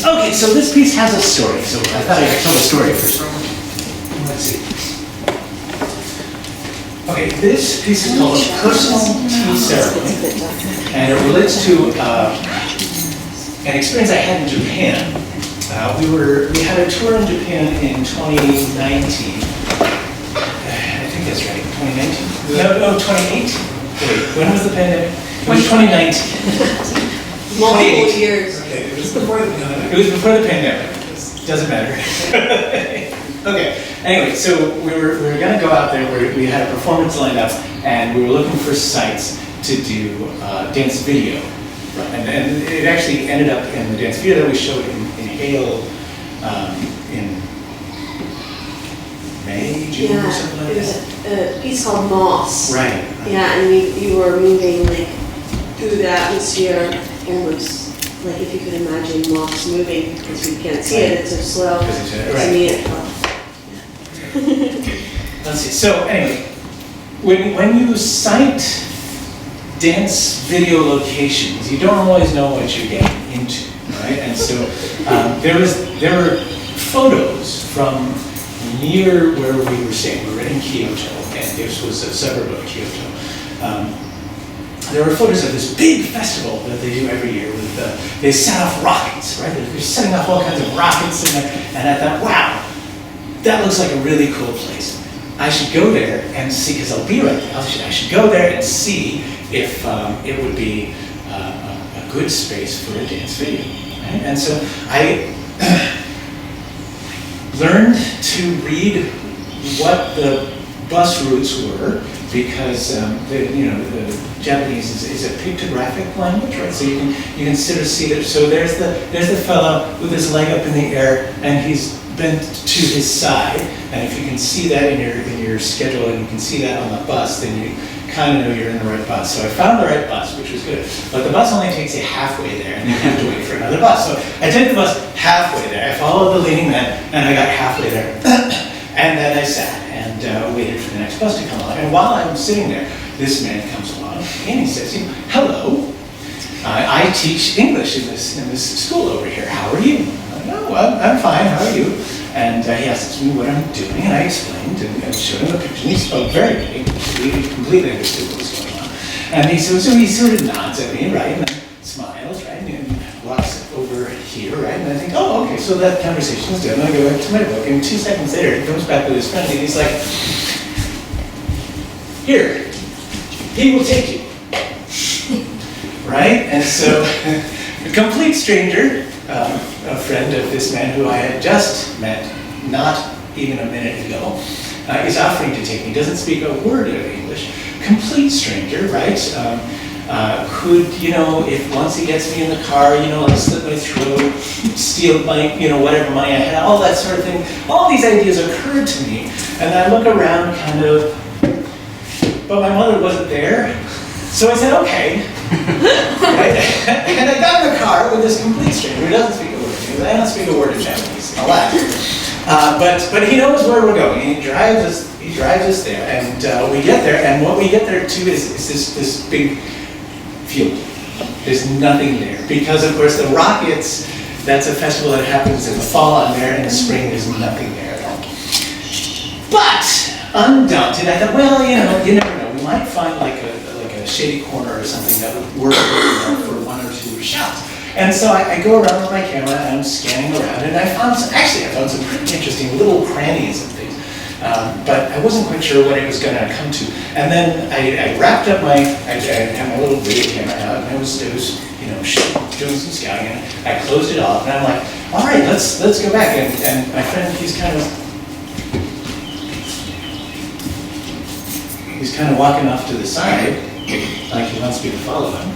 Okay, so this piece has a story, so I thought I'd tell the story first. Let's see. Okay, this piece is called Personal Tea Ceremony, and it relates to an experience I had in Japan. We had a tour in Japan in 2019. I think that's right, 2019? No, 2018. Wait, when was the pandemic? It was 2019. Multiple years. Okay, it was before the pandemic. Doesn't matter. Okay. Anyway, so we were going to go out there. We had a performance lined up, and we were looking for sites to do dance video. And it actually ended up in the dance video that we showed in Hale in May, June, or something like that. It was a piece called Moss. Right. Yeah, and you were moving like through the atmosphere, almost like if you could imagine moss moving, because we can't see it, it's so slow. To me it felt. Let's see. So anyway, when you cite dance video locations, you don't always know what you're getting into, right? And so there were photos from near where we were staying. We were in Kyoto, and this was a suburb of Kyoto. There were photos of this big festival that they do every year. They set off rockets, right? They're setting off all kinds of rockets in there, and I thought, wow, that looks like a really cool place. I should go there and see, because I'll be right there. I should go there and see if it would be a good space for a dance video. Right? And so I learned to read what the bus routes were, because the Japanese is a pictographic language, right? So you can sort of see that. So there's the fellow with his leg up in the air, and he's bent to his side. And if you can see that in your schedule, and you can see that on the bus, then you kind of know you're in the right bus. So I found the right bus, which was good. But the bus only takes you halfway there, and then you have to wait for another bus. So I took the bus halfway there. I followed the leading man, and I got halfway there. And then I sat and waited for the next bus to come along. And while I'm sitting there, this man comes along, and he says, hello, I teach English in this school over here. How are you? I'm like, oh, well, I'm fine. How are you? And he asked me what I'm doing, and I explained and showed him a picture. And he spoke very big, completely understood what was going on. And he sort of nods at me, right, and then smiles, right, and walks over here, right, and I think, oh, okay, so that conversation is done. I go back to my book, and 2 seconds later, he comes back with his friend, and he's like, here, he will take you, right? And so, a complete stranger, a friend of this man who I had just met not even a minute ago, is offering to take me. Doesn't speak a word of English. Complete stranger, right? Could, if once he gets me in the car, like slit my throat, steal my, whatever money I had, all that sort of thing. All these ideas occurred to me, and I look around kind of, but my mother wasn't there. So I said, okay. Right? And I got in the car with this complete stranger who doesn't speak a word of English. I don't speak a word of Japanese. I'll laugh. But he knows where we're going. He drives us there, and we get there. And what we get there to is this big field. There's nothing there because, of course, the Rockets. That's a festival that happens in the fall, and there in the spring. There's nothing there at all. But undaunted, I thought, well, you never know. We might find like a shady corner or something that would work for 1 or 2 shots. And so I go around with my camera and I'm scanning around, and I found some pretty interesting little crannies and things. But I wasn't quite sure what it was going to come to. And then I wrapped up I had my little video camera out, and I was doing some scouting, and I closed it off, and I'm like, all right, let's go back. And my friend, he's kind of walking off to the side, like he wants me to follow him.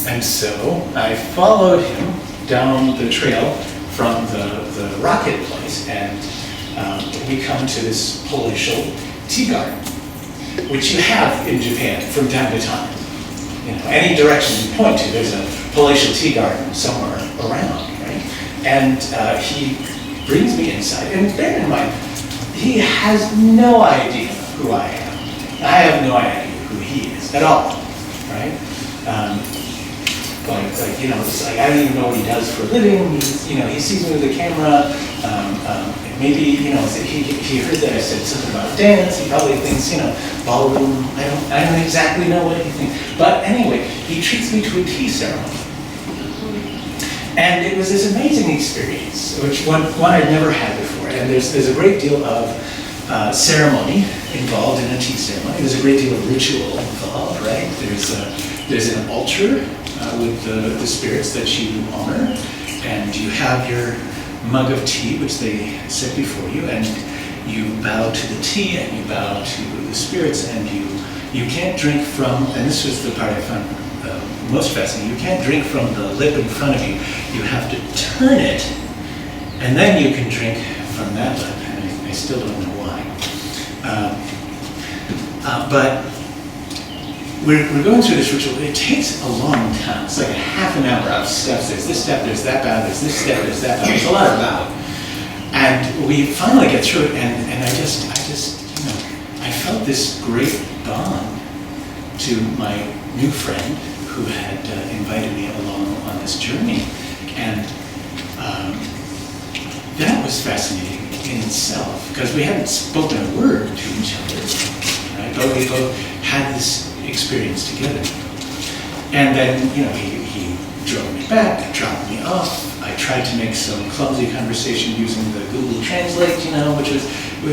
And so I followed him down the trail from the rocket place, and we come to this palatial tea garden, which you have in Japan from time to time. Any direction you point to, there's a palatial tea garden somewhere around, right? And he brings me inside, and bear in mind, he has no idea who I am. I have no idea who he is at all, right? Like, you know, it's like, I don't even know what he does for a living. He's, you know, he sees me with a camera. Maybe, you know, he heard that I said something about dance. He probably thinks, you know, ballroom. I don't exactly know what he thinks. But anyway, he treats me to a tea ceremony. And it was this amazing experience, which one I'd never had before. And there's a great deal of ceremony involved in a tea ceremony. There's a great deal of ritual involved, right? There's an altar with the spirits that you honor, and you have your mug of tea, which they set before you, and you bow to the tea, and you bow to the spirits, and you can't drink from, and this was the part I found most fascinating, you can't drink from the lip in front of you. You have to turn it, and then you can drink from that lip, and I still don't know why. But we're going through this ritual. It takes a long time. It's like a half an hour of steps. There's this step, there's that bow, there's this step, there's that bow. There's a lot of bow. And we finally get through it, and I just, you know, I felt this great bond to my new friend who had invited me along on this journey. And that was fascinating in itself, because we hadn't spoken a word to each other, right? But we both had this experience together. And then, you know, he drove me back, dropped me off. I tried to make some clumsy conversation using the Google Translate, you know, which was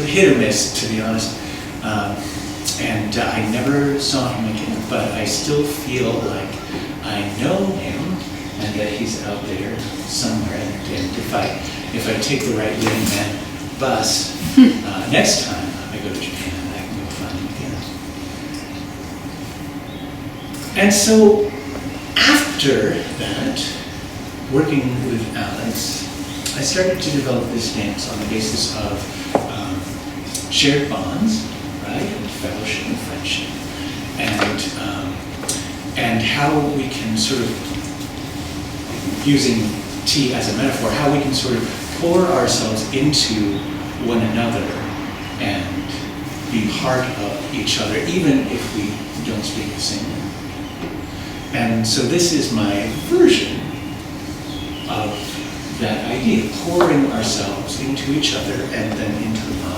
hit or miss, to be honest. And I never saw him again, but I still feel like I know him and that he's out there somewhere. And if I take the right Living Man bus, next time I go to Japan, I can go find him again. And so after that, working with Alex, I started to develop this dance on the basis of shared bonds, right, and fellowship and friendship, and how we can sort of, using tea as a metaphor, how we can sort of pour ourselves into one another and be part of each other, even if we don't speak the same language. And so this is my version of that idea, pouring ourselves into each other and then into the mug.